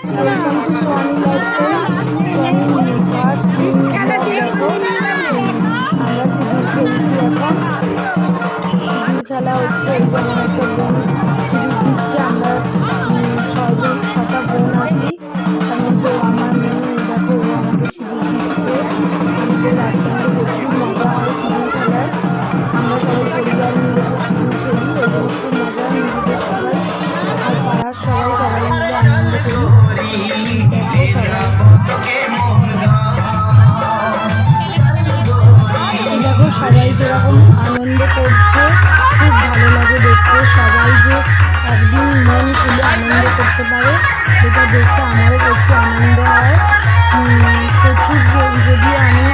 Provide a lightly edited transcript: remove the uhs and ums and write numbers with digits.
Welcome to Swani lifestyle. Swani first blog. দেখো আমরা সিঁদুর খেলছি এখন। সিঁদুর খেলা হচ্ছে, এই যেমন একটা বোন সিঁদুর দিচ্ছে। আমরা ছটা বোন আছি, তার মধ্যে আমার মেয়ে। দেখো ও আমাকে সিঁদুর দিচ্ছে। আমাদের লাস্টে আমাদের প্রচুর মজা হয় সিঁদুর খেলার। আমরা সবাই পরিবার মিলে তো সিঁদুর খেলি, ওগুলো খুব মজা। নিজেদের সবাই আর পাড়ার সবাই মিলে আনন্দ করি। দেখো সবাই, দেখো সবাই কিরকম আনন্দ করছে, খুব ভালো লাগে দেখতে। সবাই যে একদিন মন খুলে আনন্দ করতে পারে, এটা দেখতে আমারও প্রচুর আনন্দ হয়। প্রচুর, যদিও আমি